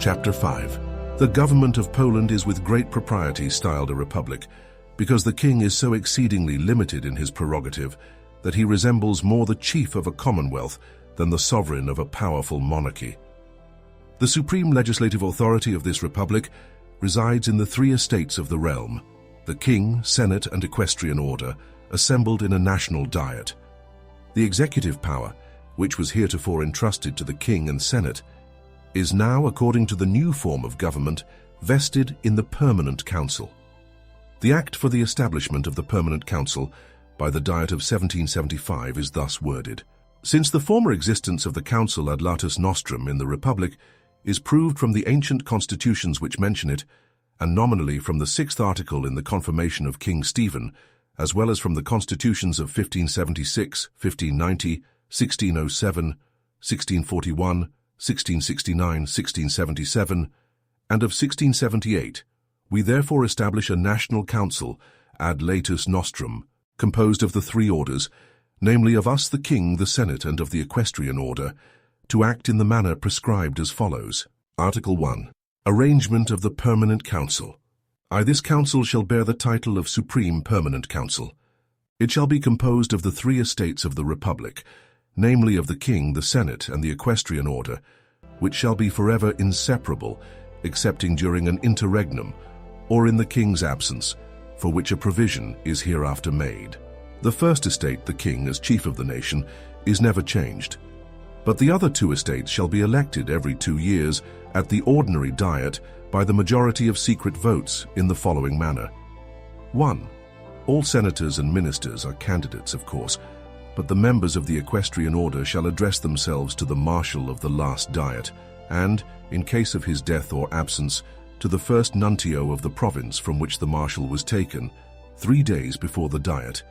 Chapter 5. The government of Poland is with great propriety styled a republic, because the king is so exceedingly limited in his prerogative that he resembles more the chief of a commonwealth than the sovereign of a powerful monarchy. The supreme legislative authority of this republic resides in the three estates of the realm, the king, senate, and equestrian order, assembled in a national diet. The executive power, which was heretofore entrusted to the king and senate, is now, according to the new form of government, vested in the Permanent Council. The Act for the establishment of the Permanent Council by the Diet of 1775 is thus worded. Since the former existence of the Council ad latus nostrum in the Republic is proved from the ancient constitutions which mention it, and nominally from the 6th article in the confirmation of King Stephen, as well as from the constitutions of 1576, 1590, 1607, 1641, 1669, 1677, and of 1678, we therefore establish a national council ad latus nostrum, composed of the three orders, namely of us the king, the senate, and of the equestrian order, to act in the manner prescribed as follows. Article 1. Arrangement of the Permanent Council. This council shall bear the title of Supreme Permanent Council. It shall be composed of the three estates of the Republic, namely of the king, the senate, and the equestrian order, which shall be forever inseparable, excepting during an interregnum, or in the king's absence, for which a provision is hereafter made. The first estate, the king as chief of the nation, is never changed, but the other two estates shall be elected every 2 years at the ordinary diet by the majority of secret votes in the following manner. 1. All senators and ministers are candidates, of course, but the members of the equestrian order shall address themselves to the marshal of the last diet, and, in case of his death or absence, to the first nuntio of the province from which the marshal was taken, 3 days before the diet,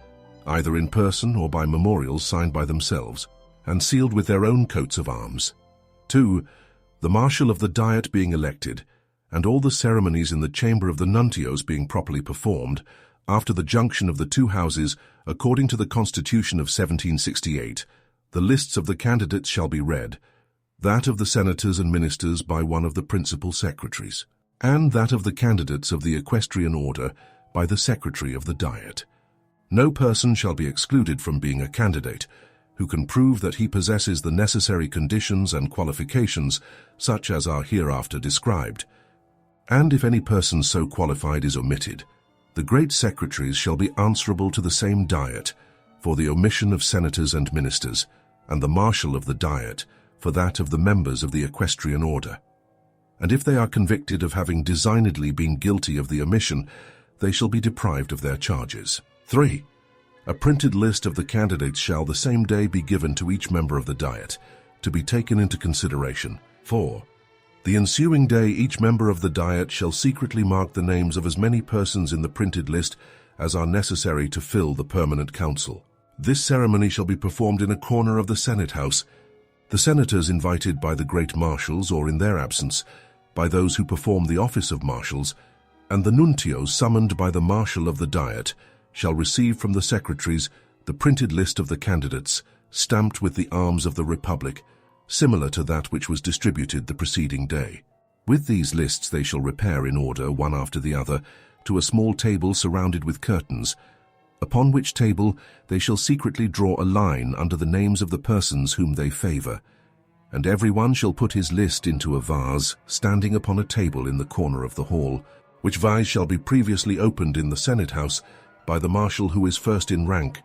either in person or by memorials signed by themselves, and sealed with their own coats of arms. 2. The marshal of the diet being elected, and all the ceremonies in the chamber of the nuntios being properly performed, after the junction of the two houses, according to the Constitution of 1768, the lists of the candidates shall be read, that of the senators and ministers by one of the principal secretaries, and that of the candidates of the equestrian order by the secretary of the diet. No person shall be excluded from being a candidate, who can prove that he possesses the necessary conditions and qualifications such as are hereafter described. And if any person so qualified is omitted, the great secretaries shall be answerable to the same diet for the omission of senators and ministers, and the marshal of the diet for that of the members of the equestrian order. And if they are convicted of having designedly been guilty of the omission, they shall be deprived of their charges. 3. A printed list of the candidates shall the same day be given to each member of the diet, to be taken into consideration. 4. The ensuing day each member of the diet shall secretly mark the names of as many persons in the printed list as are necessary to fill the permanent council. This ceremony shall be performed in a corner of the Senate House, the senators invited by the great marshals or in their absence, by those who perform the office of marshals, and the nuntios summoned by the marshal of the diet shall receive from the secretaries the printed list of the candidates, stamped with the arms of the Republic, similar to that which was distributed the preceding day. With these lists they shall repair in order, one after the other, to a small table surrounded with curtains, upon which table they shall secretly draw a line under the names of the persons whom they favor, and every one shall put his list into a vase standing upon a table in the corner of the hall, which vase shall be previously opened in the Senate House by the marshal who is first in rank,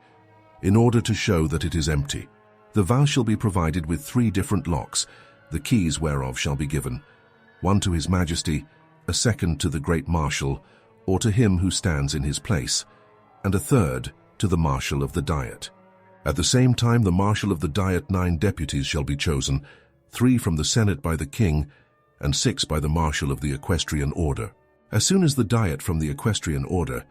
in order to show that it is empty. The vase shall be provided with 3 different locks, the keys whereof shall be given, one to His Majesty, a second to the great marshal, or to him who stands in his place, and a third to the marshal of the diet. At the same time the marshal of the diet 9 deputies shall be chosen, 3 from the Senate by the king, and 6 by the marshal of the equestrian order. As soon as the diet from the equestrian order,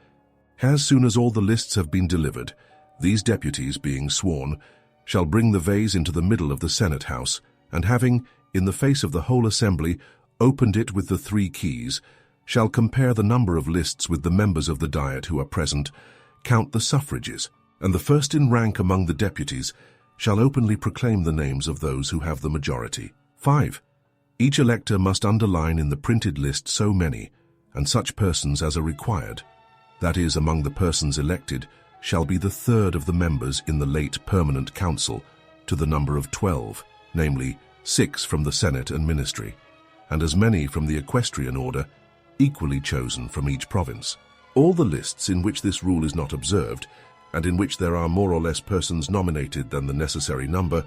as soon as all the lists have been delivered, these deputies, being sworn, shall bring the vase into the middle of the Senate House, and having, in the face of the whole assembly, opened it with the 3 keys, shall compare the number of lists with the members of the diet who are present, count the suffrages, and the first in rank among the deputies shall openly proclaim the names of those who have the majority. 5. Each elector must underline in the printed list so many, and such persons as are required. That is, among the persons elected, shall be the third of the members in the late permanent council, to the number of 12, namely 6 from the Senate and Ministry, and as many from the equestrian order, equally chosen from each province. All the lists in which this rule is not observed, and in which there are more or less persons nominated than the necessary number,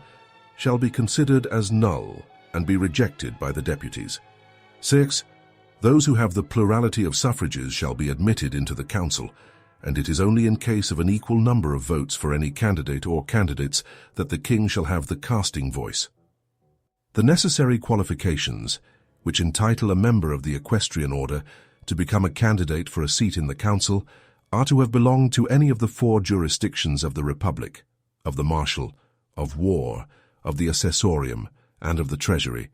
shall be considered as null and be rejected by the deputies. 6. Those who have the plurality of suffrages shall be admitted into the council, and it is only in case of an equal number of votes for any candidate or candidates that the king shall have the casting voice. The necessary qualifications, which entitle a member of the equestrian order to become a candidate for a seat in the council, are to have belonged to any of the 4 jurisdictions of the Republic, of the Marshal, of War, of the Assessorium, and of the Treasury,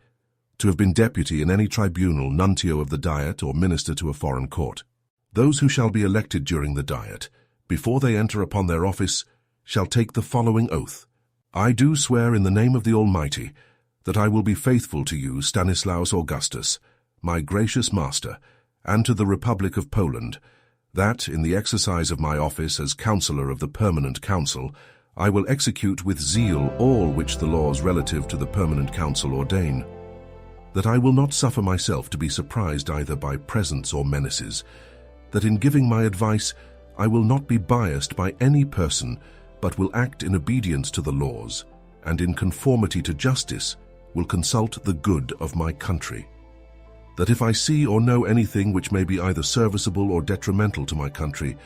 to have been deputy in any tribunal, nuntio of the Diet, or minister to a foreign court. Those who shall be elected during the Diet, before they enter upon their office, shall take the following oath. I do swear in the name of the Almighty that I will be faithful to you, Stanislaus Augustus, my gracious master, and to the Republic of Poland, that, in the exercise of my office as Councillor of the Permanent Council, I will execute with zeal all which the laws relative to the Permanent Council ordain, that I will not suffer myself to be surprised either by presents or menaces, that in giving my advice I will not be biased by any person, but will act in obedience to the laws, and in conformity to justice will consult the good of my country. That if I see or know anything which may be either serviceable or detrimental to my country,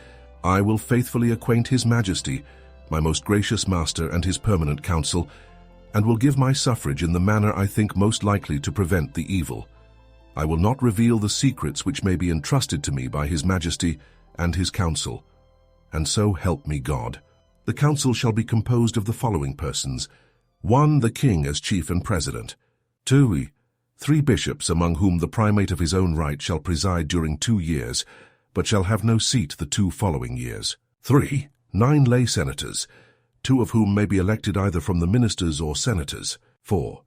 I will faithfully acquaint His Majesty, my most gracious master, and his permanent council, and will give my suffrage in the manner I think most likely to prevent the evil. I will not reveal the secrets which may be entrusted to me by His Majesty and his council, and so help me God. The council shall be composed of the following persons: 1. The king as chief and president. 2. 3 bishops, among whom the primate of his own right shall preside during 2 years, but shall have no seat the 2 following years. 3. 9 lay senators, 2 of whom may be elected either from the ministers or senators. 4.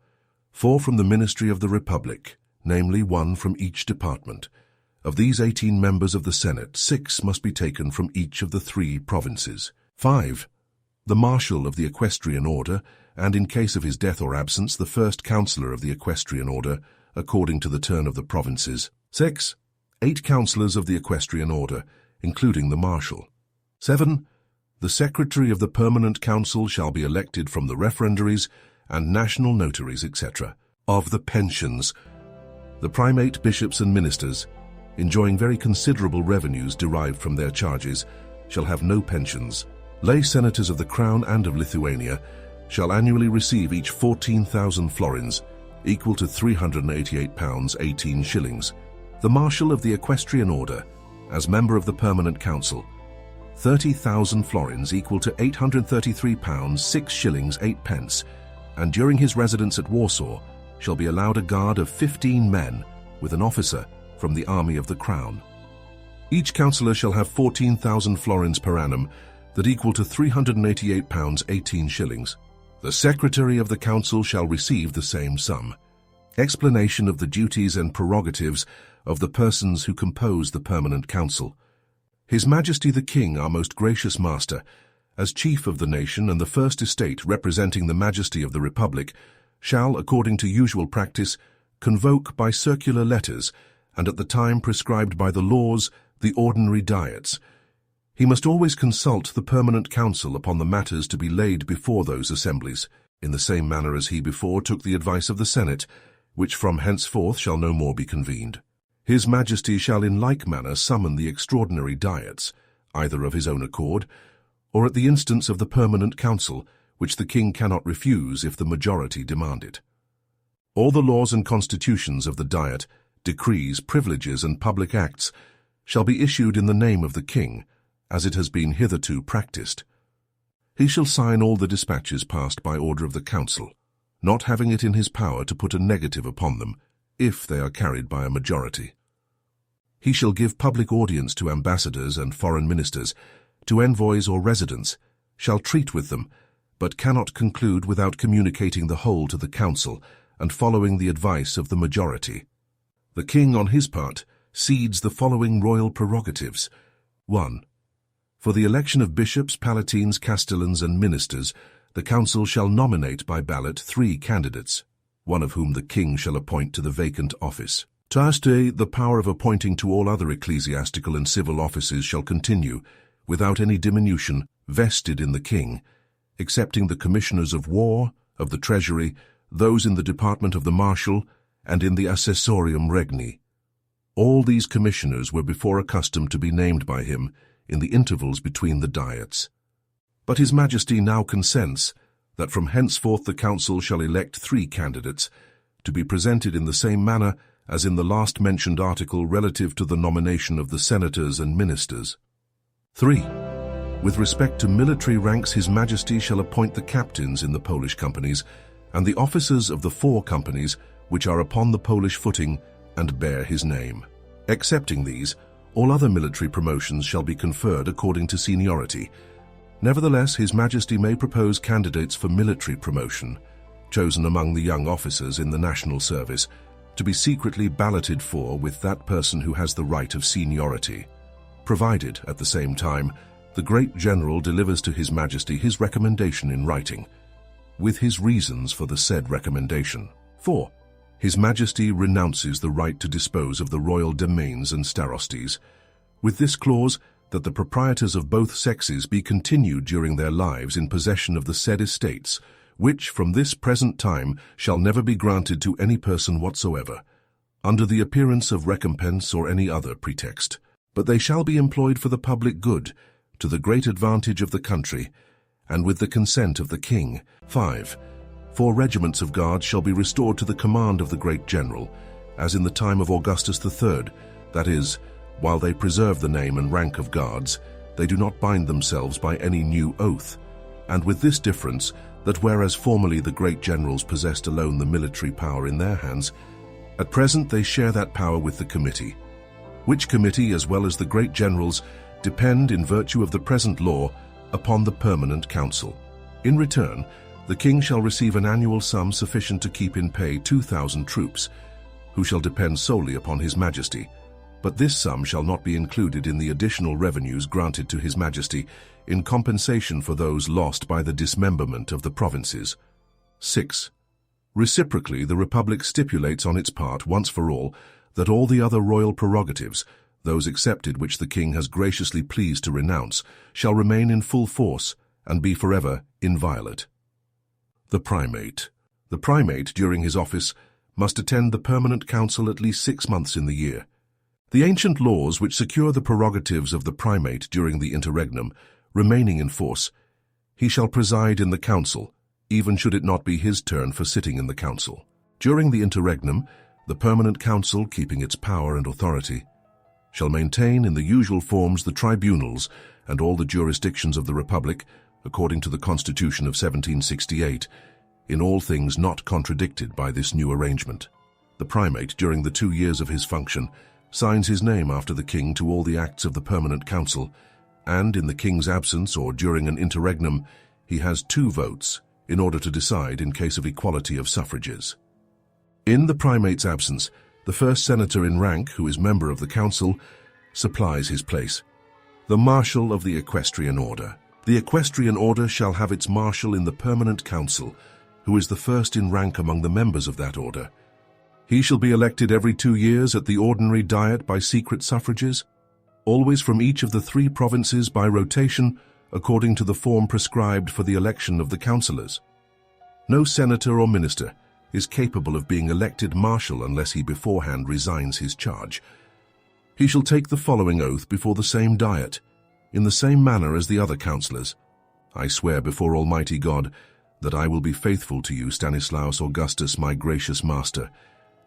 4 from the ministry of the Republic, namely 1 from each department. Of these 18 members of the Senate, 6 must be taken from each of the 3 provinces. 5. The Marshal of the Equestrian Order, and in case of his death or absence, the first Councillor of the Equestrian Order, according to the turn of the provinces. 6. 8 Councillors of the Equestrian Order, including the Marshal. 7. The Secretary of the Permanent Council shall be elected from the referendaries and national notaries, etc. Of the pensions, the primate, bishops, and ministers, enjoying very considerable revenues derived from their charges, shall have no pensions. Lay senators of the Crown and of Lithuania shall annually receive each 14,000 florins, equal to £388 18 shillings. The Marshal of the Equestrian Order, as member of the Permanent Council, 30,000 florins, equal to £833 6 shillings 8 pence, and during his residence at Warsaw shall be allowed a guard of 15 men with an officer from the army of the Crown. Each councillor shall have 14,000 florins per annum, that equal to £388 18 shillings. The Secretary of the Council shall receive the same sum. Explanation of the duties and prerogatives of the persons who compose the Permanent Council. His Majesty the King, our most gracious master, as chief of the nation and the first estate representing the majesty of the Republic, shall, according to usual practice, convoke by circular letters, and at the time prescribed by the laws, the ordinary diets. He must always consult the Permanent Council upon the matters to be laid before those assemblies, in the same manner as he before took the advice of the Senate, which from henceforth shall no more be convened. His Majesty shall in like manner summon the extraordinary diets, either of his own accord, or at the instance of the Permanent Council, which the King cannot refuse if the majority demand it. All the laws and constitutions of the Diet, decrees, privileges, and public acts shall be issued in the name of the King, as it has been hitherto practised. He shall sign all the dispatches passed by order of the Council, not having it in his power to put a negative upon them, if they are carried by a majority. He shall give public audience to ambassadors and foreign ministers, to envoys or residents, shall treat with them, but cannot conclude without communicating the whole to the Council, and following the advice of the majority. The king, on his part, cedes the following royal prerogatives. 1. For the election of bishops, palatines, castellans, and ministers, the council shall nominate by ballot 3 candidates, one of whom the king shall appoint to the vacant office. 2. The power of appointing to all other ecclesiastical and civil offices shall continue, without any diminution, vested in the king, excepting the commissioners of war, of the treasury, those in the department of the marshal, and in the assessorium regni. All these commissioners were before accustomed to be named by him in the intervals between the diets. But his majesty now consents that from henceforth the council shall elect 3 candidates, to be presented in the same manner as in the last mentioned article relative to the nomination of the senators and ministers. 3. With respect to military ranks, his majesty shall appoint the captains in the Polish companies and the officers of the 4 companies which are upon the Polish footing and bear his name. Excepting these, all other military promotions shall be conferred according to seniority. Nevertheless, his majesty may propose candidates for military promotion, chosen among the young officers in the national service, to be secretly balloted for with that person who has the right of seniority, provided, at the same time, the great general delivers to his majesty his recommendation in writing, with his reasons for the said recommendation. 4. His majesty renounces the right to dispose of the royal domains and starosties, with this clause that the proprietors of both sexes be continued during their lives in possession of the said estates, which from this present time shall never be granted to any person whatsoever, under the appearance of recompense or any other pretext, but they shall be employed for the public good, to the great advantage of the country, and with the consent of the king. 5. 4 regiments of guards shall be restored to the command of the great general, as in the time of Augustus III, that is, while they preserve the name and rank of guards, they do not bind themselves by any new oath, and with this difference, that whereas formerly the great generals possessed alone the military power in their hands, at present they share that power with the committee, which committee, as well as the great generals, depend, in virtue of the present law, upon the permanent council. In return, the king shall receive an annual sum sufficient to keep in pay 2,000 troops, who shall depend solely upon his majesty, but this sum shall not be included in the additional revenues granted to his majesty in compensation for those lost by the dismemberment of the provinces. 6. Reciprocally, the Republic stipulates on its part, once for all, that all the other royal prerogatives, those excepted which the king has graciously pleased to renounce, shall remain in full force and be forever inviolate. The primate. The primate, during his office, must attend the permanent council at least 6 months in the year. The ancient laws which secure the prerogatives of the primate during the interregnum, remaining in force, he shall preside in the council, even should it not be his turn for sitting in the council. During the interregnum, the permanent council, keeping its power and authority, shall maintain in the usual forms the tribunals and all the jurisdictions of the Republic, according to the Constitution of 1768, in all things not contradicted by this new arrangement. The primate, during the 2 years of his function, signs his name after the king to all the acts of the permanent council, and in the king's absence or during an interregnum, he has 2 votes in order to decide in case of equality of suffrages. In the primate's absence, the first senator in rank, who is member of the council, supplies his place. The marshal of the equestrian order. The equestrian order shall have its marshal in the permanent council, who is the first in rank among the members of that order. He shall be elected every 2 years at the ordinary diet by secret suffrages, always from each of the 3 provinces by rotation, according to the form prescribed for the election of the councillors. No senator or minister is capable of being elected marshal unless he beforehand resigns his charge. He shall take the following oath before the same diet, in the same manner as the other councillors. I swear before Almighty God that I will be faithful to you, Stanislaus Augustus, my gracious master,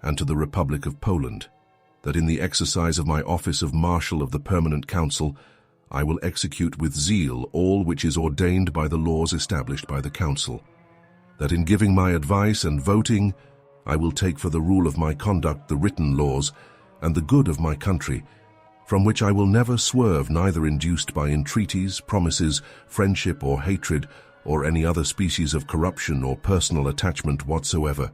and to the Republic of Poland, that in the exercise of my office of Marshal of the Permanent Council, I will execute with zeal all which is ordained by the laws established by the Council, that in giving my advice and voting, I will take for the rule of my conduct the written laws and the good of my country, from which I will never swerve, neither induced by entreaties, promises, friendship, or hatred, or any other species of corruption or personal attachment whatsoever,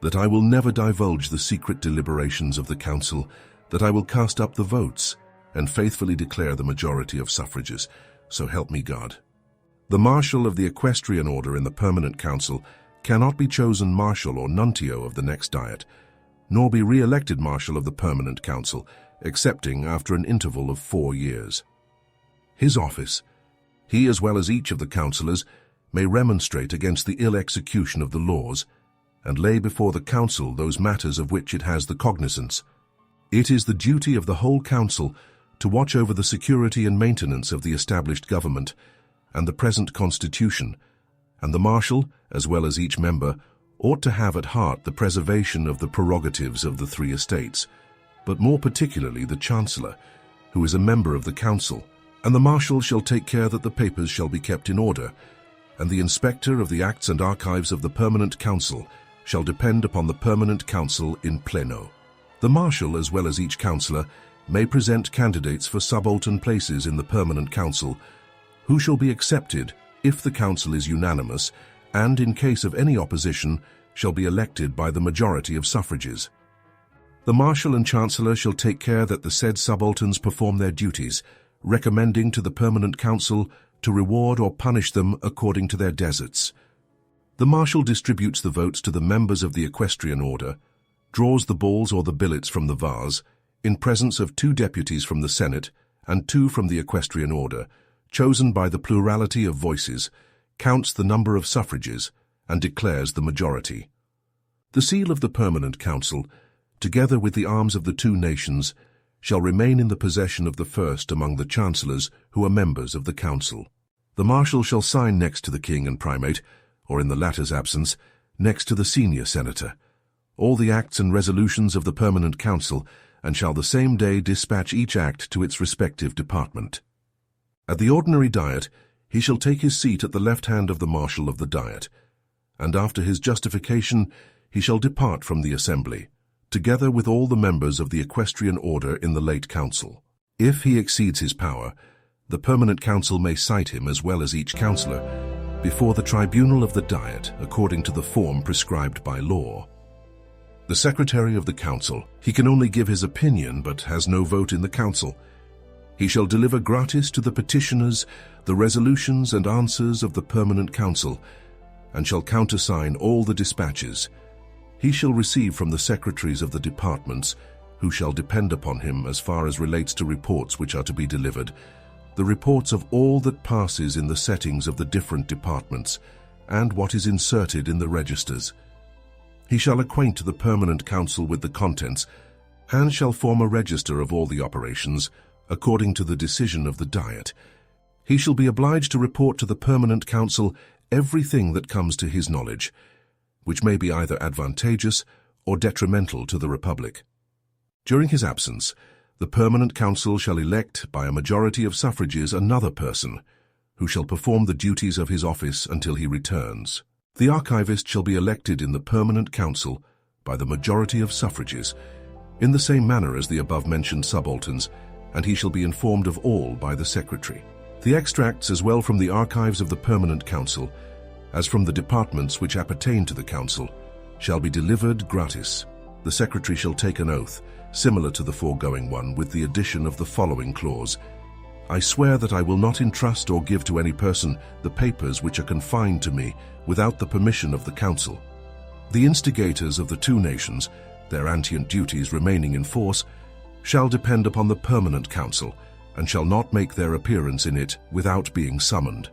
that I will never divulge the secret deliberations of the council, that I will cast up the votes and faithfully declare the majority of suffrages, so help me God. The marshal of the equestrian order in the permanent council cannot be chosen marshal or nuntio of the next diet, nor be re-elected marshal of the permanent council, excepting after an interval of 4 years. His office, he as well as each of the councillors, may remonstrate against the ill execution of the laws, and lay before the council those matters of which it has the cognizance. It is the duty of the whole council to watch over the security and maintenance of the established government and the present constitution, and the marshal, as well as each member, ought to have at heart the preservation of the prerogatives of the 3 estates, but more particularly the chancellor, who is a member of the council, and the marshal shall take care that the papers shall be kept in order, and the inspector of the acts and archives of the permanent council shall depend upon the permanent council in pleno. The marshal, as well as each councillor, may present candidates for subaltern places in the permanent council, who shall be accepted if the council is unanimous, and in case of any opposition, shall be elected by the majority of suffrages. The marshal and chancellor shall take care that the said subalterns perform their duties, recommending to the permanent council to reward or punish them according to their deserts. The marshal distributes the votes to the members of the equestrian order, draws the balls or the billets from the vase, in presence of 2 deputies from the Senate and 2 from the equestrian order, chosen by the plurality of voices, counts the number of suffrages, and declares the majority. The seal of the permanent council, together with the arms of the 2 nations, shall remain in the possession of the first among the chancellors who are members of the council. The marshal shall sign next to the king and primate, or in the latter's absence, next to the senior senator, all the acts and resolutions of the permanent council, and shall the same day dispatch each act to its respective department. At the ordinary diet, he shall take his seat at the left hand of the marshal of the diet, and after his justification he shall depart from the assembly, together with all the members of the equestrian order in the late council. If he exceeds his power, the permanent council may cite him as well as each councillor before the tribunal of the diet according to the form prescribed by law. The secretary of the council, he can only give his opinion but has no vote in the council. He shall deliver gratis to the petitioners the resolutions and answers of the permanent council, and shall countersign all the dispatches. He shall receive from the secretaries of the departments, who shall depend upon him as far as relates to reports which are to be delivered, the reports of all that passes in the settings of the different departments, and what is inserted in the registers. He shall acquaint the permanent council with the contents, and shall form a register of all the operations, according to the decision of the diet. He shall be obliged to report to the permanent council everything that comes to his knowledge, which may be either advantageous or detrimental to the republic. During his absence, the permanent council shall elect by a majority of suffrages another person, who shall perform the duties of his office until he returns. The archivist shall be elected in the permanent council by the majority of suffrages, in the same manner as the above-mentioned subalterns, and he shall be informed of all by the secretary. The extracts as well from the archives of the permanent council as from the departments which appertain to the council shall be delivered gratis. The secretary shall take an oath, similar to the foregoing one, with the addition of the following clause: I swear that I will not entrust or give to any person the papers which are confined to me without the permission of the council. The instigators of the 2 nations, their antient duties remaining in force, shall depend upon the permanent council, and shall not make their appearance in it without being summoned.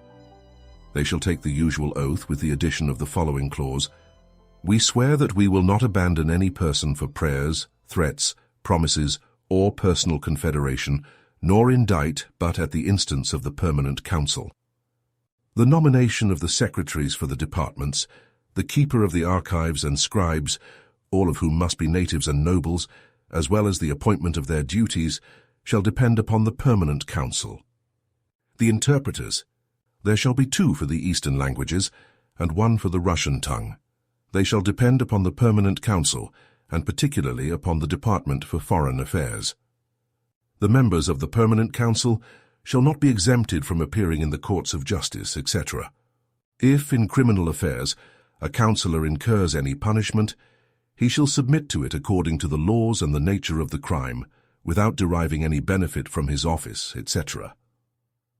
They shall take the usual oath with the addition of the following clause: We swear that we will not abandon any person for prayers, threats, promises, or personal confederation, nor indict but at the instance of the permanent council. The nomination of the secretaries for the departments, the keeper of the archives and scribes, all of whom must be natives and nobles, as well as the appointment of their duties, shall depend upon the permanent council. The interpreters, there shall be 2 for the Eastern languages, and 1 for the Russian tongue. They shall depend upon the permanent council, and particularly upon the Department for Foreign Affairs. The members of the permanent council shall not be exempted from appearing in the courts of justice, etc. If, in criminal affairs, a councillor incurs any punishment, he shall submit to it according to the laws and the nature of the crime, without deriving any benefit from his office, etc.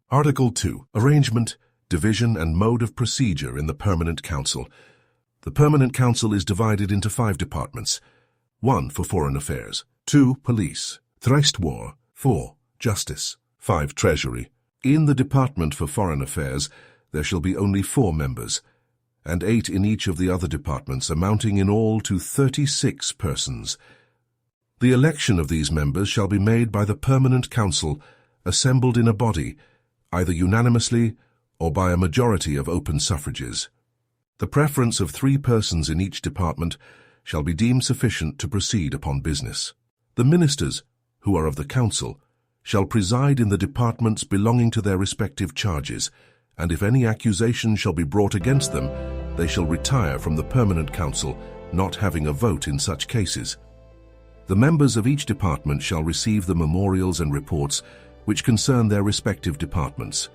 Article 2. Arrangement, division and mode of procedure in the Permanent Council. The Permanent Council is divided into 5 departments. 1 for Foreign Affairs, 2 Police, 3 War, 4 Justice, 5 Treasury. In the Department for Foreign Affairs there shall be only 4 members, and 8 in each of the other departments, amounting in all to 36 persons. The election of these members shall be made by the Permanent Council, assembled in a body, either unanimously or by a majority of open suffrages. The preference of 3 persons in each department shall be deemed sufficient to proceed upon business. The ministers, who are of the Council, shall preside in the departments belonging to their respective charges, and if any accusation shall be brought against them, they shall retire from the Permanent Council, not having a vote in such cases. The members of each department shall receive the memorials and reports which concern their respective departments.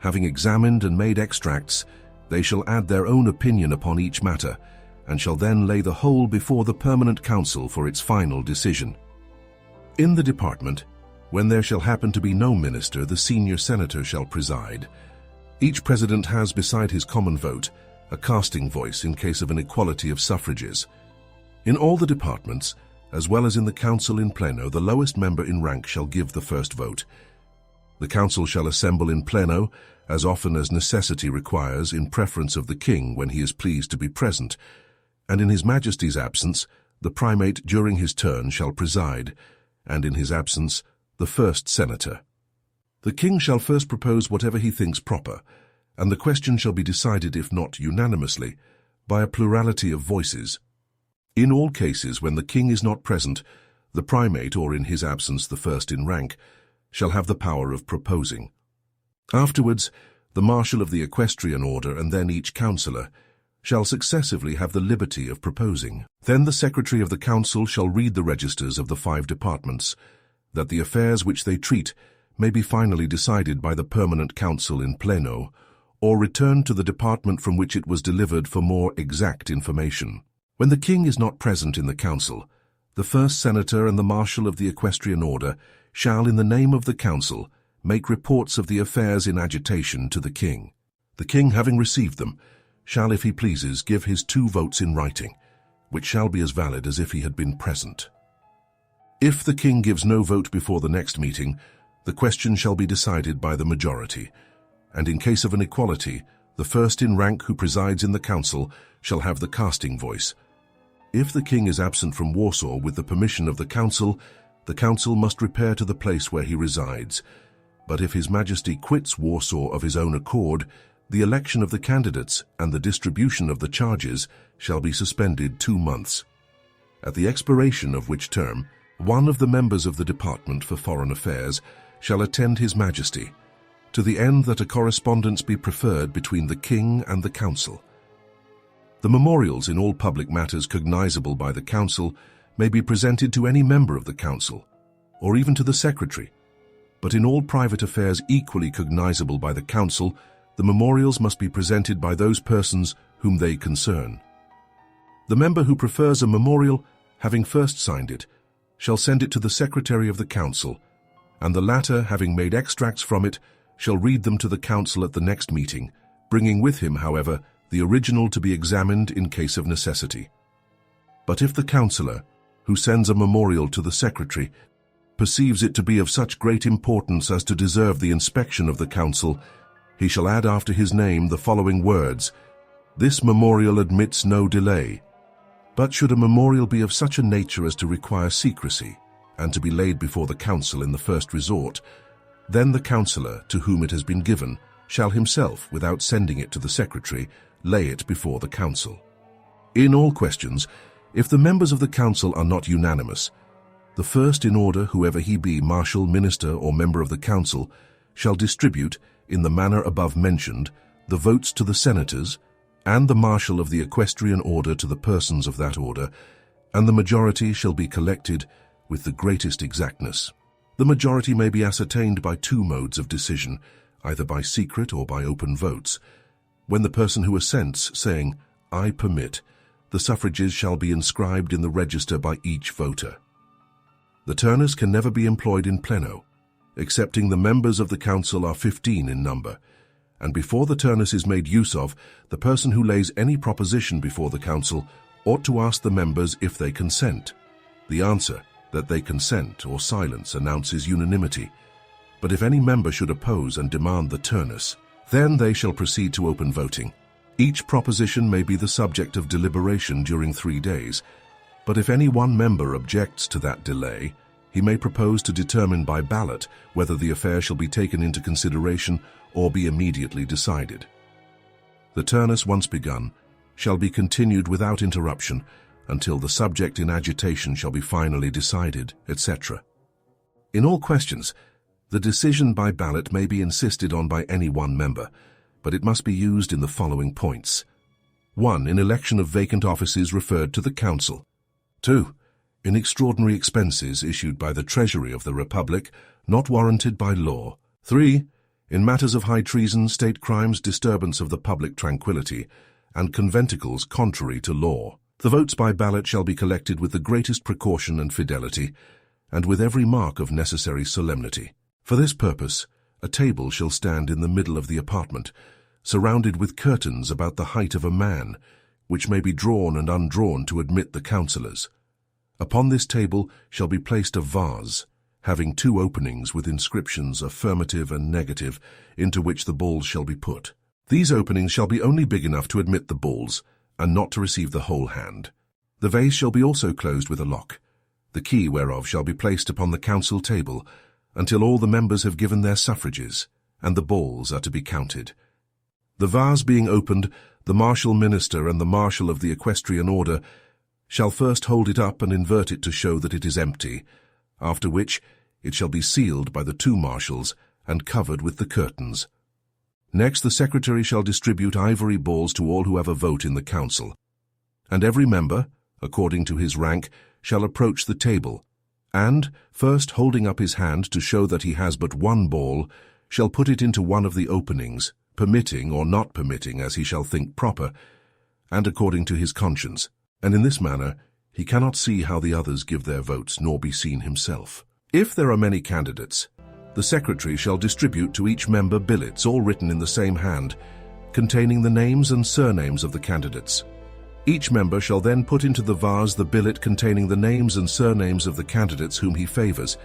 Having examined and made extracts, they shall add their own opinion upon each matter, and shall then lay the whole before the Permanent Council for its final decision. In the department, when there shall happen to be no minister, the senior senator shall preside. Each president has, beside his common vote, a casting voice in case of an equality of suffrages. In all the departments, as well as in the council in pleno, the lowest member in rank shall give the first vote. The council shall assemble in pleno as often as necessity requires, in preference of the king when he is pleased to be present, and in his majesty's absence the primate during his turn shall preside, and in his absence the first senator. The king shall first propose whatever he thinks proper, and the question shall be decided, if not unanimously, by a plurality of voices. In all cases when the king is not present, the primate, or in his absence the first in rank, shall have the power of proposing. Afterwards, the marshal of the equestrian order, and then each councillor, shall successively have the liberty of proposing. Then the secretary of the council shall read the registers of the 5 departments, that the affairs which they treat may be finally decided by the Permanent Council in pleno, or returned to the department from which it was delivered for more exact information. When the king is not present in the council, the first senator and the marshal of the equestrian order shall, in the name of the council, make reports of the affairs in agitation to the king. The king, having received them, shall, if he pleases, give his 2 votes in writing, which shall be as valid as if he had been present. If the king gives no vote before the next meeting, the question shall be decided by the majority, and in case of an equality, the first in rank who presides in the council shall have the casting voice. If the king is absent from Warsaw with the permission of the council must repair to the place where he resides. But if His Majesty quits Warsaw of his own accord, the election of the candidates and the distribution of the charges shall be suspended 2 months, at the expiration of which term one of the members of the Department for Foreign Affairs shall attend His Majesty, to the end that a correspondence be preferred between the king and the council. The memorials in all public matters cognizable by the council may be presented to any member of the council, or even to the secretary, but in all private affairs equally cognizable by the council, the memorials must be presented by those persons whom they concern. The member who prefers a memorial, having first signed it, shall send it to the secretary of the council, and the latter, having made extracts from it, shall read them to the council at the next meeting, bringing with him, however, the original to be examined in case of necessity. But if the councillor, who sends a memorial to the secretary, perceives it to be of such great importance as to deserve the inspection of the council, he shall add after his name the following words: "This memorial admits no delay." But should a memorial be of such a nature as to require secrecy, and to be laid before the council in the first resort, then the councillor to whom it has been given shall himself, without sending it to the secretary, lay it before the council. In all questions, if the members of the council are not unanimous, the first in order, whoever he be, marshal, minister, or member of the council, shall distribute, in the manner above mentioned, the votes to the senators, and the marshal of the equestrian order to the persons of that order, and the majority shall be collected with the greatest exactness. The majority may be ascertained by 2 modes of decision, either by secret or by open votes. When the person who assents, saying, "I permit," the suffrages shall be inscribed in the register by each voter. The turnus can never be employed in pleno, excepting the members of the council are 15 in number, and before the turnus is made use of, the person who lays any proposition before the council ought to ask the members if they consent. The answer, that they consent or silence, announces unanimity. But if any member should oppose and demand the turnus, then they shall proceed to open voting. Each proposition may be the subject of deliberation during 3 days, but if any one member objects to that delay, he may propose to determine by ballot whether the affair shall be taken into consideration or be immediately decided. The turnus, once begun, shall be continued without interruption until the subject in agitation shall be finally decided, etc. In all questions, the decision by ballot may be insisted on by any one member, but it must be used in the following points. 1. In election of vacant offices referred to the council. 2. In extraordinary expenses issued by the treasury of the Republic, not warranted by law. 3. In matters of high treason, state crimes, disturbance of the public tranquillity, and conventicles contrary to law. The votes by ballot shall be collected with the greatest precaution and fidelity, and with every mark of necessary solemnity. For this purpose, a table shall stand in the middle of the apartment, surrounded with curtains about the height of a man, which may be drawn and undrawn to admit the councillors. Upon this table shall be placed a vase, having 2 openings with inscriptions affirmative and negative, into which the balls shall be put. These openings shall be only big enough to admit the balls, and not to receive the whole hand. The vase shall be also closed with a lock, the key whereof shall be placed upon the council table, until all the members have given their suffrages, and the balls are to be counted. The vase being opened, the martial minister and the marshal of the equestrian order shall first hold it up and invert it to show that it is empty, after which it shall be sealed by the 2 marshals and covered with the curtains. Next, the secretary shall distribute ivory balls to all who have a vote in the council, and every member, according to his rank, shall approach the table, and, first holding up his hand to show that he has but 1 ball, shall put it into one of the openings, permitting or not permitting as he shall think proper, and according to his conscience, and in this manner he cannot see how the others give their votes, nor be seen himself. If there are many candidates, the secretary shall distribute to each member billets, all written in the same hand, containing the names and surnames of the candidates. Each member shall then put into the vase the billet containing the names and surnames of the candidates whom he favours,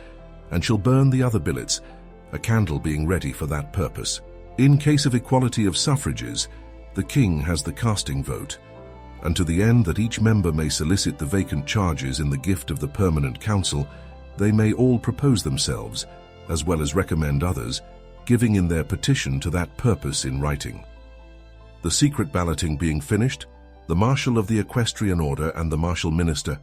and shall burn the other billets, a candle being ready for that purpose. In case of equality of suffrages, the king has the casting vote, and to the end that each member may solicit the vacant charges in the gift of the permanent council, they may all propose themselves, as well as recommend others, giving in their petition to that purpose in writing. The secret balloting being finished, the marshal of the equestrian order and the martial minister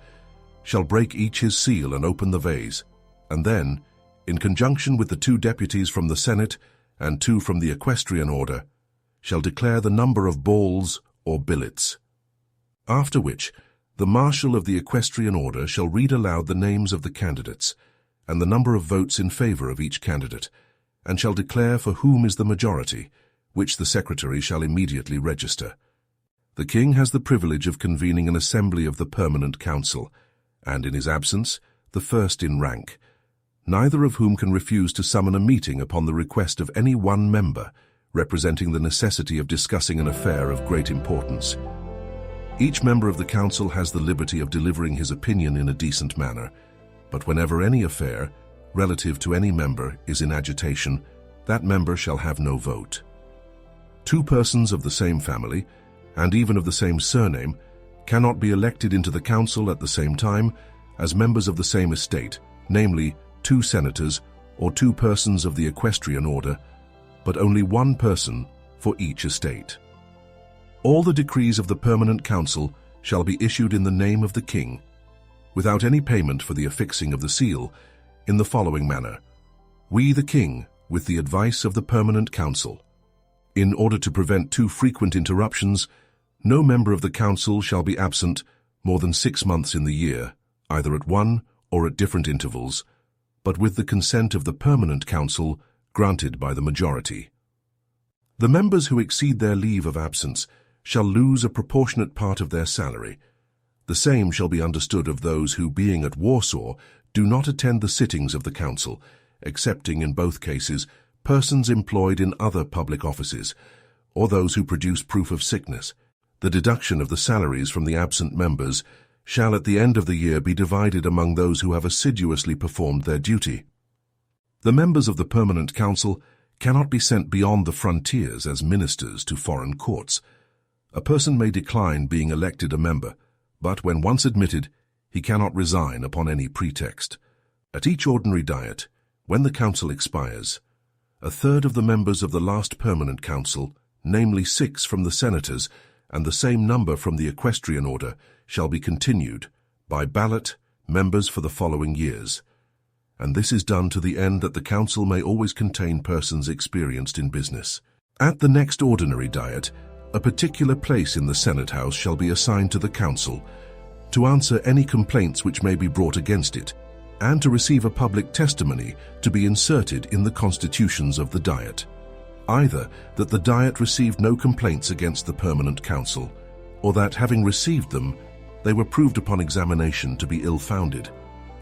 shall break each his seal and open the vase, and then, in conjunction with the 2 deputies from the Senate and 2 from the equestrian order, shall declare the number of balls or billets. After which, the marshal of the equestrian order shall read aloud the names of the candidates, and the number of votes in favour of each candidate, and shall declare for whom is the majority, which the secretary shall immediately register. The king has the privilege of convening an assembly of the permanent council, and in his absence, the first in rank, neither of whom can refuse to summon a meeting upon the request of any one member, representing the necessity of discussing an affair of great importance. Each member of the council has the liberty of delivering his opinion in a decent manner, but whenever any affair, relative to any member, is in agitation, that member shall have no vote. 2 persons of the same family, and even of the same surname, cannot be elected into the council at the same time as members of the same estate, namely 2 senators or 2 persons of the equestrian order, but only 1 person for each estate. All the decrees of the permanent council shall be issued in the name of the king, without any payment for the affixing of the seal, in the following manner. We, the king, with the advice of the permanent council. In order to prevent too frequent interruptions, no member of the council shall be absent more than 6 months in the year, either at one or at different intervals, but with the consent of the permanent council granted by the majority. The members who exceed their leave of absence shall lose a proportionate part of their salary, The same shall be understood of those who, being at Warsaw, do not attend the sittings of the council, excepting in both cases persons employed in other public offices, or those who produce proof of sickness. The deduction of the salaries from the absent members shall at the end of the year be divided among those who have assiduously performed their duty. The members of the Permanent Council cannot be sent beyond the frontiers as ministers to foreign courts. A person may decline being elected a member, but when once admitted, he cannot resign upon any pretext. At each ordinary diet, when the council expires, a third of the members of the last Permanent Council, namely 6 from the senators and the same number from the equestrian order, shall be continued, by ballot, members for the following years. And this is done to the end that the council may always contain persons experienced in business. At the next ordinary diet, a particular place in the Senate House shall be assigned to the council, to answer any complaints which may be brought against it, and to receive a public testimony to be inserted in the constitutions of the diet. Either that the diet received no complaints against the Permanent Council, or that, having received them, they were proved upon examination to be ill-founded,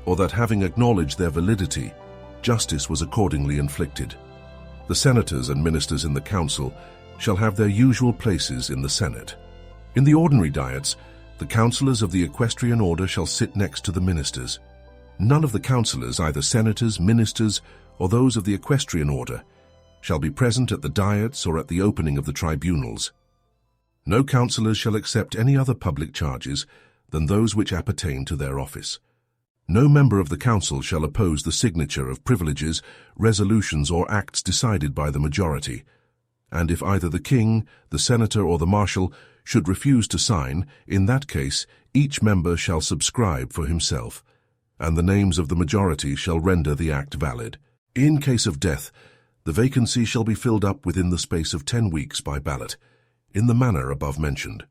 or that, having acknowledged their validity, justice was accordingly inflicted. The senators and ministers in the council shall have their usual places in the Senate. In the ordinary diets, the councillors of the equestrian order shall sit next to the ministers. None of the councillors, either senators, ministers, or those of the equestrian order, shall be present at the diets or at the opening of the tribunals. No councillors shall accept any other public charges than those which appertain to their office. No member of the council shall oppose the signature of privileges, resolutions, or acts decided by the majority, and if either the king, the senator, or the marshal should refuse to sign, in that case each member shall subscribe for himself, and the names of the majority shall render the act valid. In case of death, the vacancy shall be filled up within the space of 10 weeks by ballot, in the manner above mentioned.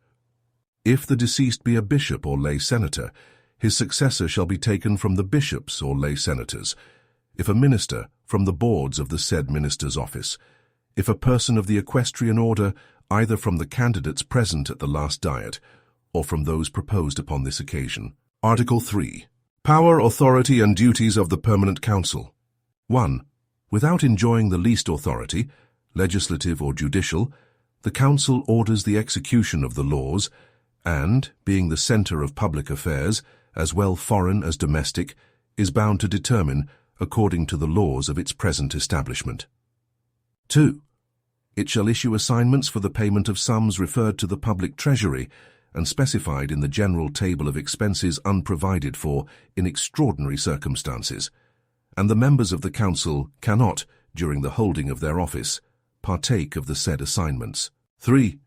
If the deceased be a bishop or lay senator, his successor shall be taken from the bishops or lay senators. If a minister, from the boards of the said minister's office. If a person of the equestrian order, either from the candidates present at the last diet, or from those proposed upon this occasion. Article 3. Power, authority, and duties of the Permanent Council. 1. Without enjoying the least authority, legislative or judicial, the Council orders the execution of the laws, and, being the centre of public affairs, as well foreign as domestic, is bound to determine according to the laws of its present establishment. 2. It shall issue assignments for the payment of sums referred to the public treasury and specified in the general table of expenses unprovided for in extraordinary circumstances, and the members of the Council cannot, during the holding of their office, partake of the said assignments. 3.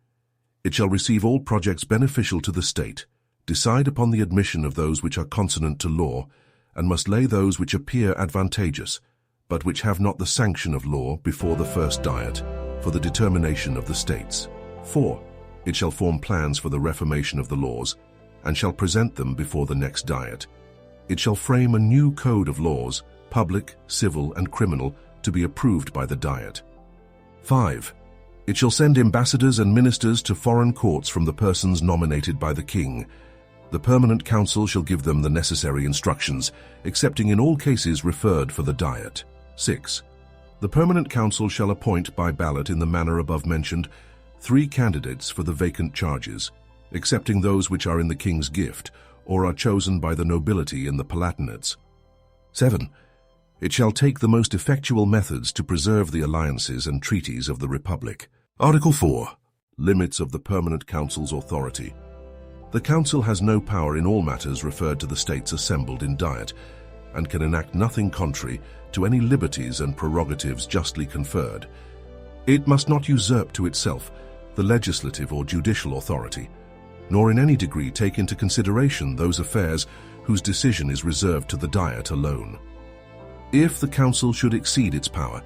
It shall receive all projects beneficial to the state, decide upon the admission of those which are consonant to law, and must lay those which appear advantageous, but which have not the sanction of law before the first diet, for the determination of the states. 4. It shall form plans for the reformation of the laws, and shall present them before the next diet. It shall frame a new code of laws, public, civil, and criminal, to be approved by the diet. 5. It shall send ambassadors and ministers to foreign courts from the persons nominated by the king. The Permanent Council shall give them the necessary instructions, excepting in all cases referred for the diet. 6. The Permanent Council shall appoint by ballot in the manner above mentioned 3 candidates for the vacant charges, excepting those which are in the king's gift, or are chosen by the nobility in the palatinates. 7. It shall take the most effectual methods to preserve the alliances and treaties of the Republic. Article 4. Limits of the Permanent Council's authority. The Council has no power in all matters referred to the states assembled in diet, and can enact nothing contrary to any liberties and prerogatives justly conferred. It must not usurp to itself the legislative or judicial authority, nor in any degree take into consideration those affairs whose decision is reserved to the diet alone. If the Council should exceed its power,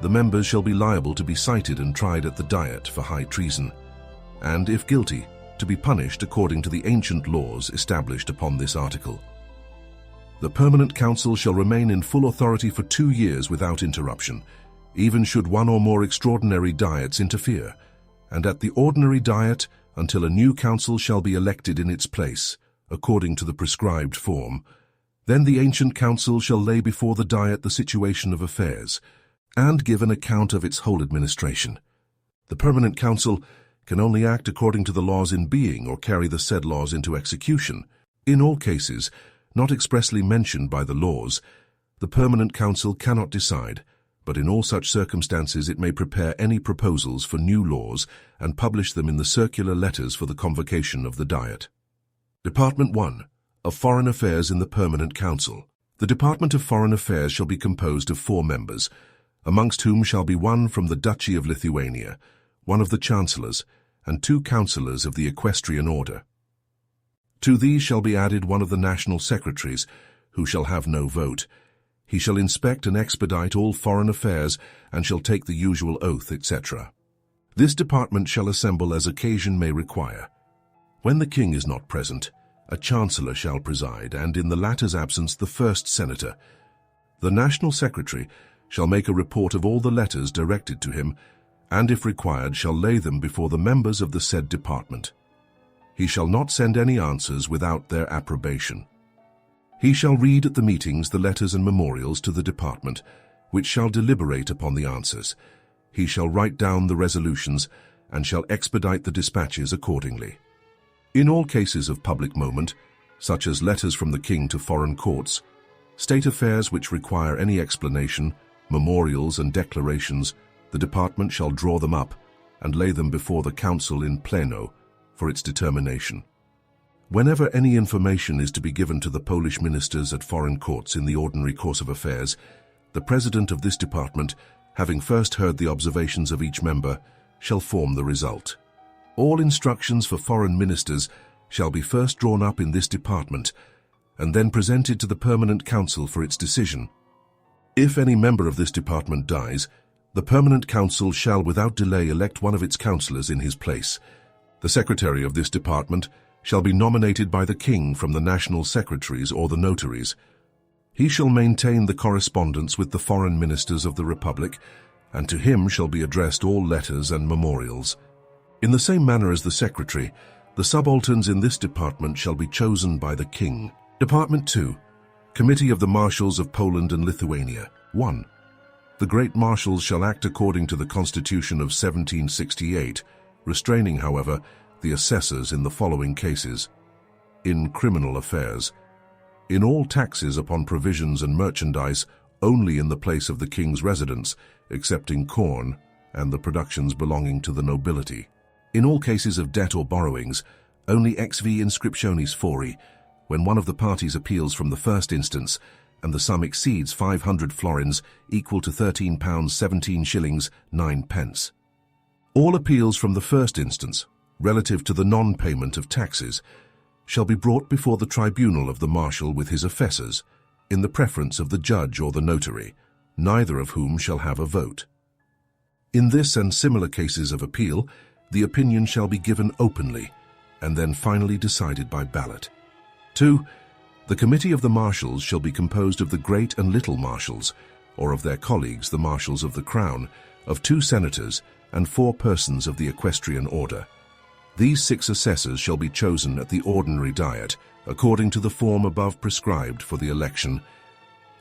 the members shall be liable to be cited and tried at the diet for high treason, and, if guilty, to be punished according to the ancient laws established upon this article. The Permanent Council shall remain in full authority for 2 years without interruption, even should one or more extraordinary diets interfere, and at the ordinary diet until a new council shall be elected in its place, according to the prescribed form. Then the ancient council shall lay before the Diet the situation of affairs, and give an account of its whole administration. The permanent council can only act according to the laws in being or carry the said laws into execution. In all cases, not expressly mentioned by the laws, the permanent council cannot decide, but in all such circumstances it may prepare any proposals for new laws and publish them in the circular letters for the convocation of the Diet. Department 1. Of Foreign Affairs in the Permanent Council. The Department of Foreign Affairs shall be composed of 4 members, amongst whom shall be one from the Duchy of Lithuania, one of the Chancellors, and 2 councillors of the equestrian order. To these shall be added one of the national secretaries, who shall have no vote. He shall inspect and expedite all foreign affairs, and shall take the usual oath, etc. This department shall assemble as occasion may require. When the king is not present, a chancellor shall preside, and in the latter's absence the first senator. The national secretary shall make a report of all the letters directed to him, and if required shall lay them before the members of the said department. He shall not send any answers without their approbation. He shall read at the meetings the letters and memorials to the department, which shall deliberate upon the answers. He shall write down the resolutions, and shall expedite the dispatches accordingly. In all cases of public moment, such as letters from the king to foreign courts, state affairs which require any explanation, memorials and declarations, the department shall draw them up and lay them before the council in pleno for its determination. Whenever any information is to be given to the Polish ministers at foreign courts in the ordinary course of affairs, the president of this department, having first heard the observations of each member, shall form the result. All instructions for foreign ministers shall be first drawn up in this department, and then presented to the permanent council for its decision. If any member of this department dies, the permanent council shall without delay elect one of its councillors in his place. The secretary of this department shall be nominated by the king from the national secretaries or the notaries. He shall maintain the correspondence with the foreign ministers of the Republic, and to him shall be addressed all letters and memorials. In the same manner as the secretary, the subalterns in this department shall be chosen by the king. Department 2. Committee of the Marshals of Poland and Lithuania. 1. The great marshals shall act according to the Constitution of 1768, restraining, however, the assessors in the following cases. In criminal affairs. In all taxes upon provisions and merchandise only in the place of the king's residence, excepting corn and the productions belonging to the nobility. In all cases of debt or borrowings, only ex vi inscriptionis fori, when one of the parties appeals from the first instance, and the sum exceeds 500 florins, equal to £13 17 shillings 9 pence. All appeals from the first instance, relative to the non-payment of taxes, shall be brought before the tribunal of the marshal with his assessors, in the preference of the judge or the notary, neither of whom shall have a vote. In this and similar cases of appeal, the opinion shall be given openly, and then finally decided by ballot. 2. The committee of the marshals shall be composed of the great and little marshals, or of their colleagues, the marshals of the crown, of 2 senators, and 4 persons of the equestrian order. These 6 assessors shall be chosen at the ordinary diet, according to the form above prescribed for the election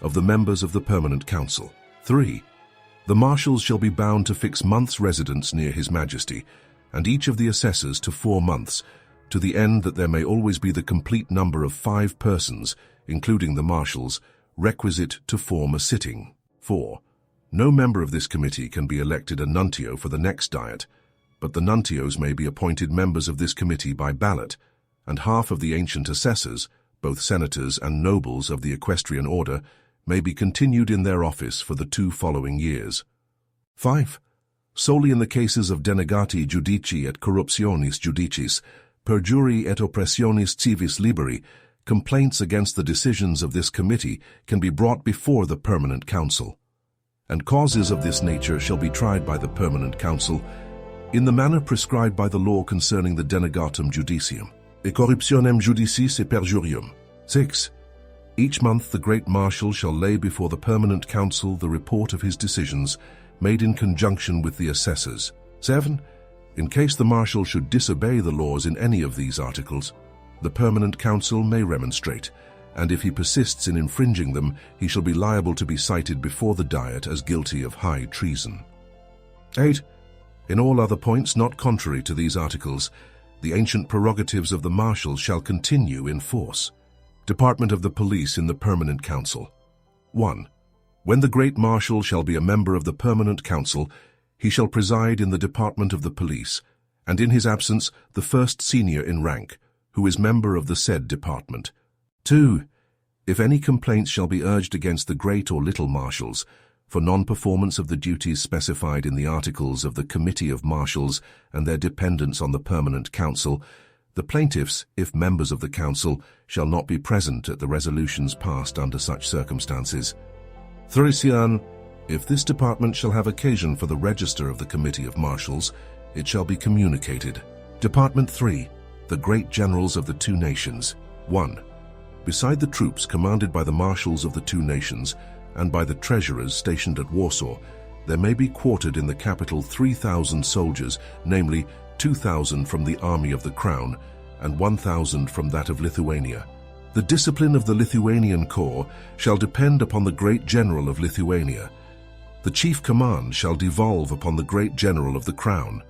of the members of the permanent council. 3. The marshals shall be bound to fix months' residence near His Majesty, and each of the assessors to 4 months, to the end that there may always be the complete number of 5 persons, including the marshals, requisite to form a sitting. 4. No member of this committee can be elected a nuntio for the next diet, but the nuntios may be appointed members of this committee by ballot, and half of the ancient assessors, both senators and nobles of the equestrian order, may be continued in their office for the 2 following years. 5. Solely in the cases of denegati judici et corruptionis judicis, perjuri et oppressionis civis liberi, complaints against the decisions of this committee can be brought before the permanent council, and causes of this nature shall be tried by the permanent council in the manner prescribed by the law concerning the denegatum judicium, e corruptionem judicis e perjurium. 6. Each month the great marshal shall lay before the permanent council the report of his decisions, made in conjunction with the assessors. 7. In case the marshal should disobey the laws in any of these articles, The Permanent Council may remonstrate, and if he persists in infringing them, he shall be liable to be cited before the Diet as guilty of high treason. 8. In all other points not contrary to these articles, the ancient prerogatives of the marshals shall continue in force. Department of the Police in the Permanent Council. 1. When the Great Marshal shall be a member of the Permanent Council, he shall preside in the Department of the Police, and in his absence the first senior in rank, who is member of the said department. 2. If any complaints shall be urged against the Great or Little Marshals, for non-performance of the duties specified in the articles of the Committee of Marshals and their dependents on the Permanent Council, the plaintiffs, if members of the Council, shall not be present at the resolutions passed under such circumstances. 3. If this department shall have occasion for the register of the Committee of Marshals, it shall be communicated. Department 3. The Great Generals of the Two Nations. 1. Beside the troops commanded by the marshals of the two nations, and by the treasurers stationed at Warsaw, there may be quartered in the capital 3,000 soldiers, namely 2,000 from the army of the Crown, and 1,000 from that of Lithuania. The discipline of the Lithuanian corps shall depend upon the Great General of Lithuania. The chief command shall devolve upon the Great General of the Crown.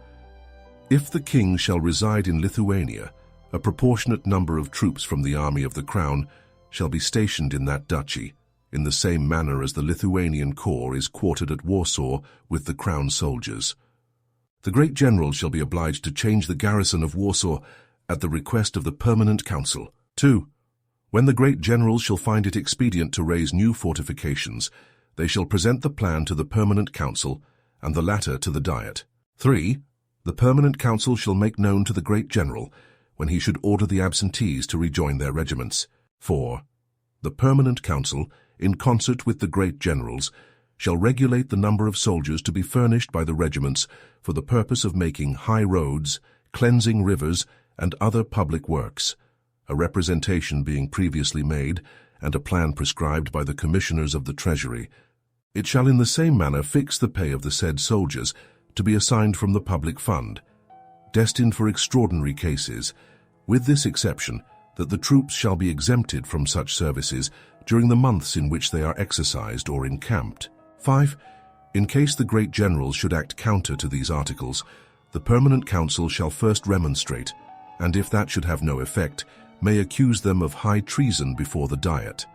If the king shall reside in Lithuania, a proportionate number of troops from the army of the Crown shall be stationed in that duchy, in the same manner as the Lithuanian corps is quartered at Warsaw with the Crown soldiers. The Great General shall be obliged to change the garrison of Warsaw at the request of the Permanent Council. 2. When the Great Generals shall find it expedient to raise new fortifications, they shall present the plan to the Permanent Council, and the latter to the Diet. 3. The Permanent Council shall make known to the Great General when he should order the absentees to rejoin their regiments. 4. The Permanent Council, in concert with the Great Generals, shall regulate the number of soldiers to be furnished by the regiments for the purpose of making high roads, cleansing rivers, and other public works, a representation being previously made, and a plan prescribed by the Commissioners of the Treasury. It shall in the same manner fix the pay of the said soldiers to be assigned from the public fund, destined for extraordinary cases, with this exception, that the troops shall be exempted from such services during the months in which they are exercised or encamped. 5. In case the Great Generals should act counter to these articles, the Permanent Council shall first remonstrate, and if that should have no effect, may accuse them of high treason before the Diet.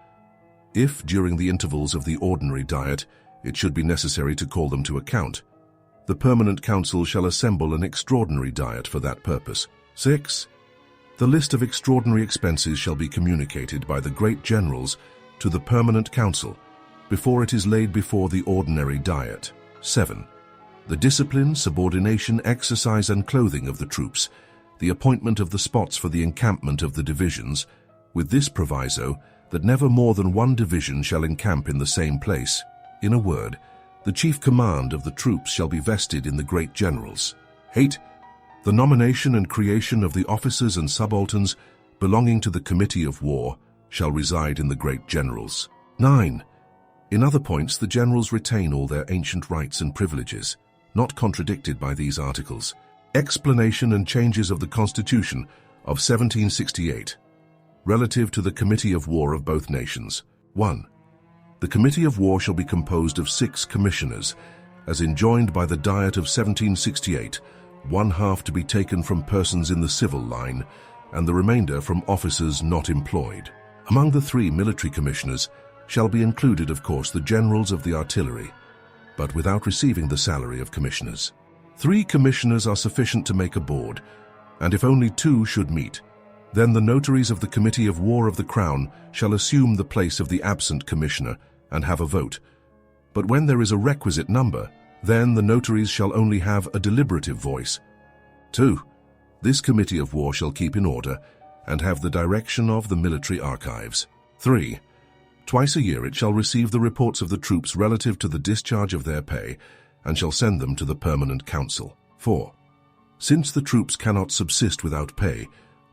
If, during the intervals of the ordinary Diet, it should be necessary to call them to account, the Permanent Council shall assemble an extraordinary Diet for that purpose. 6. The list of extraordinary expenses shall be communicated by the Great Generals to the Permanent Council before it is laid before the ordinary Diet. 7. The discipline, subordination, exercise, and clothing of the troops, the appointment of the spots for the encampment of the divisions, with this proviso that never more than one division shall encamp in the same place. In a word, the chief command of the troops shall be vested in the Great Generals. 8. The nomination and creation of the officers and subalterns belonging to the Committee of War shall reside in the Great Generals. 9. In other points, the generals retain all their ancient rights and privileges, not contradicted by these articles. Explanation and changes of the Constitution of 1768, relative to the Committee of War of both nations. 1. The Committee of War shall be composed of 6 commissioners, as enjoined by the Diet of 1768, one half to be taken from persons in the civil line, and the remainder from officers not employed. Among the 3 military commissioners shall be included, of course, the generals of the artillery, but without receiving the salary of commissioners. 3 commissioners are sufficient to make a board, and if only 2 should meet, then the notaries of the Committee of War of the Crown shall assume the place of the absent commissioner and have a vote. But when there is a requisite number, then the notaries shall only have a deliberative voice. 2. This Committee of War shall keep in order and have the direction of the military archives. 3. Twice a year it shall receive the reports of the troops relative to the discharge of their pay, and shall send them to the Permanent Council. 4. Since the troops cannot subsist without pay,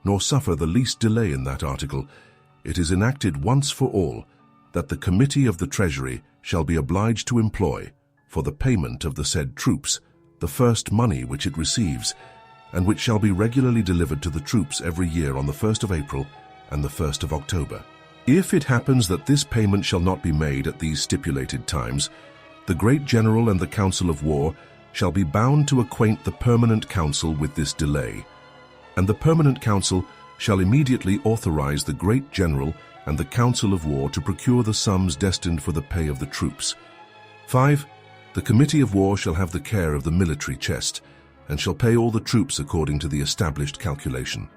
nor suffer the least delay in that article, it is enacted once for all that the Committee of the Treasury shall be obliged to employ, for the payment of the said troops, the first money which it receives, and which shall be regularly delivered to the troops every year on the 1st of April and the 1st of October. If it happens that this payment shall not be made at these stipulated times, the Great General and the Council of War shall be bound to acquaint the Permanent Council with this delay, and the Permanent Council shall immediately authorize the Great General and the Council of War to procure the sums destined for the pay of the troops. 5. The Committee of War shall have the care of the military chest, and shall pay all the troops according to the established calculation.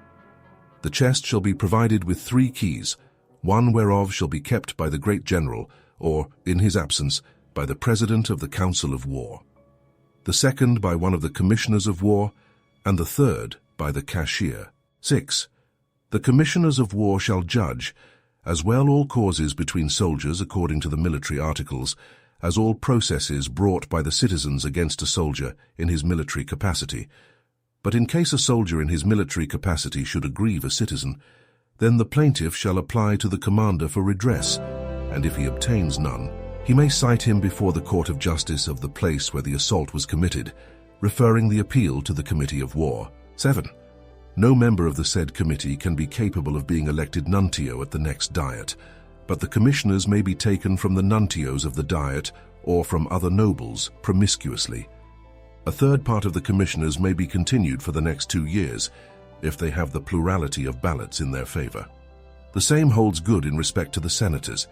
The chest shall be provided with 3 keys, one whereof shall be kept by the Great General, or, in his absence, by the President of the Council of War, the second by one of the Commissioners of War, and the third by the Cashier. 6. The Commissioners of War shall judge, as well all causes between soldiers according to the military articles, as all processes brought by the citizens against a soldier in his military capacity. But in case a soldier in his military capacity should aggrieve a citizen, then the plaintiff shall apply to the commander for redress, and if he obtains none, he may cite him before the Court of Justice of the place where the assault was committed, referring the appeal to the Committee of War. 7. No member of the said committee can be capable of being elected nuntio at the next diet, but the commissioners may be taken from the nuntios of the diet or from other nobles promiscuously. A third part of the commissioners may be continued for the next 2 years, if they have the plurality of ballots in their favor. The same holds good in respect to the senators,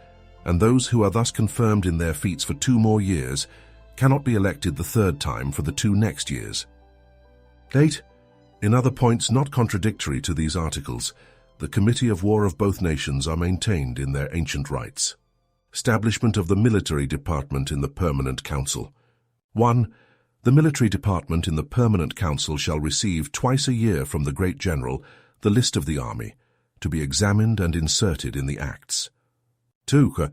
and those who are thus confirmed in their feats for 2 more years cannot be elected the 3rd time for the 2 next years. 8. In other points not contradictory to these articles, the Committee of War of both nations are maintained in their ancient rights. Establishment of the Military Department in the Permanent Council. 1. The Military Department in the Permanent Council shall receive twice a year from the Great General the list of the army, to be examined and inserted in the Acts. 2.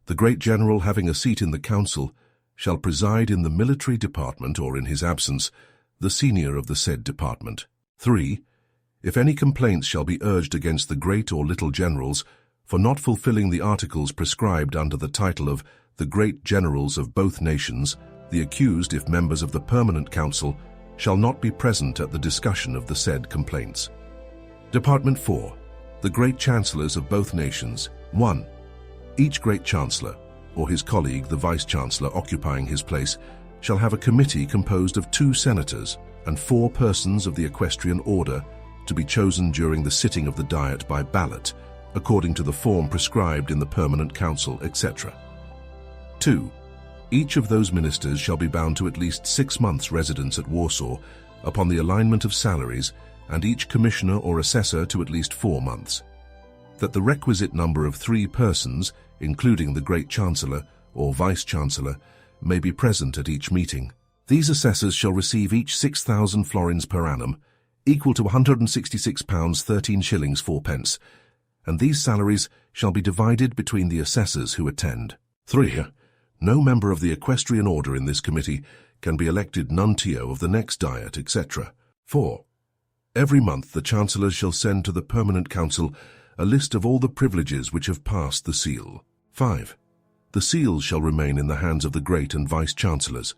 The Great General, having a seat in the Council, shall preside in the Military Department, or in his absence, the senior of the said department. 3. If any complaints shall be urged against the great or little generals for not fulfilling the articles prescribed under the title of the Great Generals of both nations, the accused, if members of the Permanent Council, shall not be present at the discussion of the said complaints. Department 4. The Great Chancellors of both nations. 1. Each Great Chancellor, or his colleague the Vice-Chancellor occupying his place, shall have a committee composed of 2 senators and 4 persons of the equestrian order, to be chosen during the sitting of the Diet by ballot, according to the form prescribed in the Permanent Council, etc. 2. Each of those ministers shall be bound to at least 6 months' residence at Warsaw upon the alignment of salaries, and each commissioner or assessor to at least 4 months. That the requisite number of 3 persons, including the Great Chancellor or Vice-Chancellor, may be present at each meeting. These assessors shall receive each 6,000 florins per annum, equal to £166 13 shillings 4 pence, and these salaries shall be divided between the assessors who attend. 3. No member of the equestrian order in this committee can be elected nuntio of the next diet, etc. 4. Every month the chancellors shall send to the Permanent Council a list of all the privileges which have passed the seal. 5. The seals shall remain in the hands of the Great and Vice-Chancellors.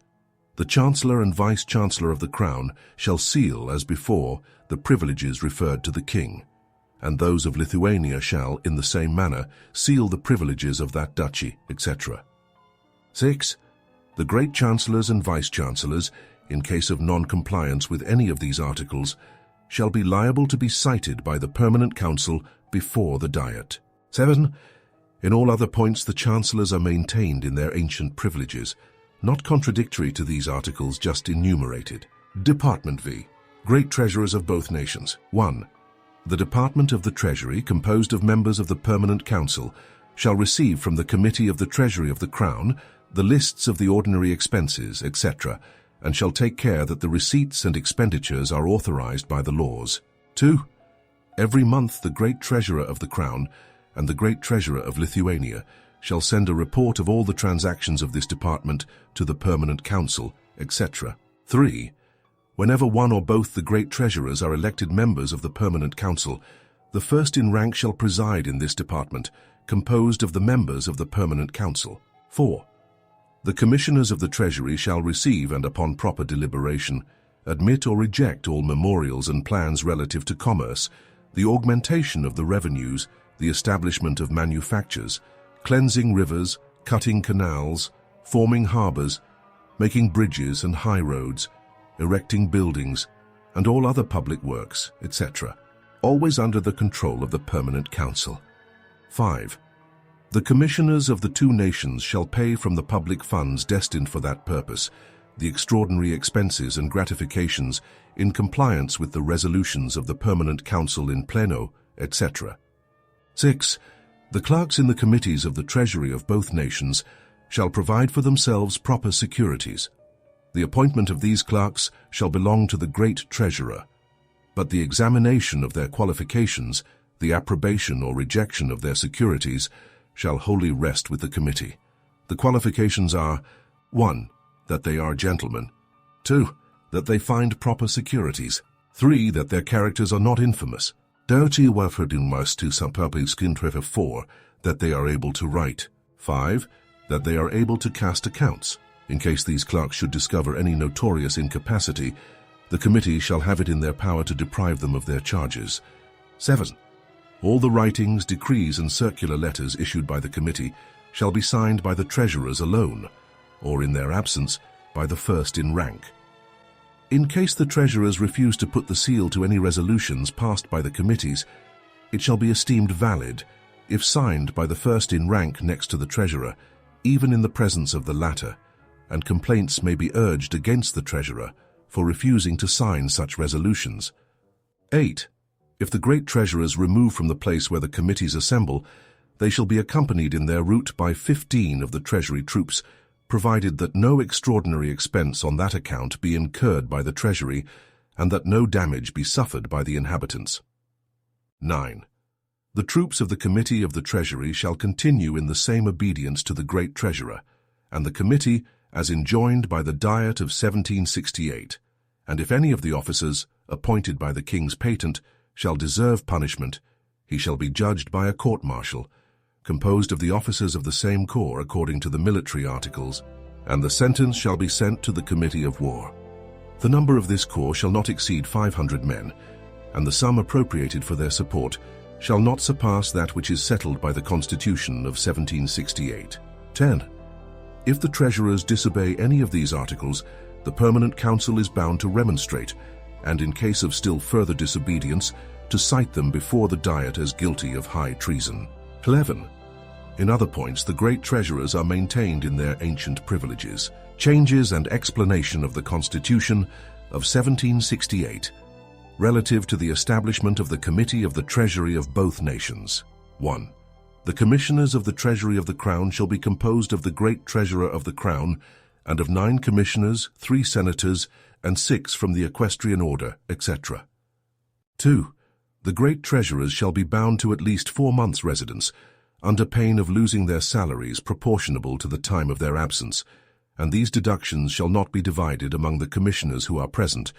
The Chancellor and Vice-Chancellor of the Crown shall seal, as before, the privileges referred to the King, and those of Lithuania shall, in the same manner, seal the privileges of that duchy, etc. 6. The Great Chancellors and Vice-Chancellors, in case of non-compliance with any of these articles, shall be liable to be cited by the Permanent Council before the Diet. 7. In all other points the Chancellors are maintained in their ancient privileges, not contradictory to these articles just enumerated. Department V. Great Treasurers of both nations. 1. The Department of the Treasury, composed of members of the Permanent Council, shall receive from the Committee of the Treasury of the Crown the lists of the ordinary expenses, etc., and shall take care that the receipts and expenditures are authorized by the laws. 2. Every month the Great Treasurer of the Crown and the Great Treasurer of Lithuania shall send a report of all the transactions of this department to the Permanent Council, etc. 3. Whenever one or both the Great Treasurers are elected members of the Permanent Council, the first in rank shall preside in this department, composed of the members of the Permanent Council. 4. The Commissioners of the Treasury shall receive, and upon proper deliberation, admit or reject all memorials and plans relative to commerce, the augmentation of the revenues, the establishment of manufactures, cleansing rivers, cutting canals, forming harbors, making bridges and high roads, erecting buildings, and all other public works, etc., always under the control of the Permanent Council. 5. The commissioners of the two nations shall pay from the public funds destined for that purpose the extraordinary expenses and gratifications in compliance with the resolutions of the Permanent Council in pleno, etc. 6. The clerks in the committees of the treasury of both nations shall provide for themselves proper securities. The appointment of these clerks shall belong to the great treasurer, but the examination of their qualifications, the approbation or rejection of their securities, shall wholly rest with the committee. The qualifications are: 1. That they are gentlemen. 2. That they find proper securities. 3. That their characters are not infamous. 4. That they are able to write. 5. That they are able to cast accounts. In case these clerks should discover any notorious incapacity, the committee shall have it in their power to deprive them of their charges. 7. All the writings, decrees, and circular letters issued by the committee shall be signed by the treasurers alone, or in their absence, by the first in rank. In case the treasurers refuse to put the seal to any resolutions passed by the committees, it shall be esteemed valid if signed by the first in rank next to the treasurer, even in the presence of the latter, and complaints may be urged against the treasurer for refusing to sign such resolutions. 8. If the great treasurers remove from the place where the committees assemble, they shall be accompanied in their route by 15 of the treasury troops, provided that no extraordinary expense on that account be incurred by the treasury, and that no damage be suffered by the inhabitants. 9. The troops of the committee of the treasury shall continue in the same obedience to the great treasurer, and the committee as enjoined by the Diet of 1768, and if any of the officers, appointed by the king's patent, shall deserve punishment, he shall be judged by a court-martial, composed of the officers of the same corps according to the military articles, and the sentence shall be sent to the committee of war. The number of this corps shall not exceed 500 men, and the sum appropriated for their support shall not surpass that which is settled by the Constitution of 1768. 10. If the treasurers disobey any of these articles, the Permanent Council is bound to remonstrate, and in case of still further disobedience, to cite them before the Diet as guilty of high treason. 11. In other points, the great treasurers are maintained in their ancient privileges. Changes and explanation of the Constitution of 1768, relative to the establishment of the Committee of the Treasury of both nations. 1. The commissioners of the Treasury of the Crown shall be composed of the great treasurer of the Crown, and of 9 commissioners, 3 senators, and 6 from the equestrian order, etc. 2. The great treasurers shall be bound to at least 4 months' residence, under pain of losing their salaries proportionable to the time of their absence, and these deductions shall not be divided among the commissioners who are present,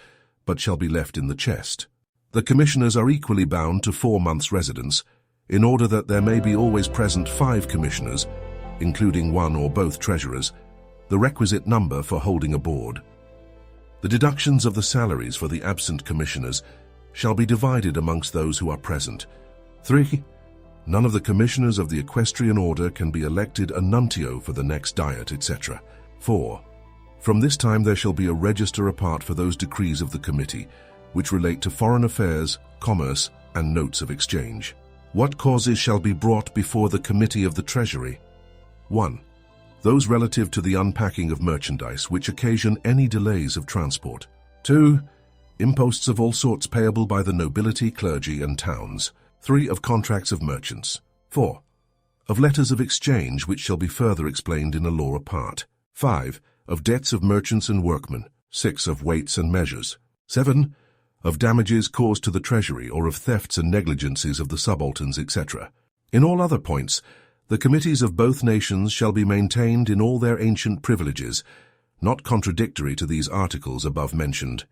but shall be left in the chest. The commissioners are equally bound to 4 months' residence, in order that there may be always present 5 commissioners, including 1 or both treasurers, the requisite number for holding a board. The deductions of the salaries for the absent commissioners shall be divided amongst those who are present. 3. None of the commissioners of the equestrian order can be elected a nuntio for the next diet, etc. 4. From this time there shall be a register apart for those decrees of the committee, which relate to foreign affairs, commerce, and notes of exchange. What causes shall be brought before the Committee of the Treasury? 1. Those relative to the unpacking of merchandise which occasion any delays of transport. 2. Imposts of all sorts payable by the nobility, clergy, and towns. 3. Of contracts of merchants. 4. Of letters of exchange which shall be further explained in a law apart. 5. Of debts of merchants and workmen. 6. Of weights and measures. 7. Of damages caused to the treasury, or of thefts and negligences of the subalterns, etc. In all other points, the committees of both nations shall be maintained in all their ancient privileges, not contradictory to these articles above mentioned.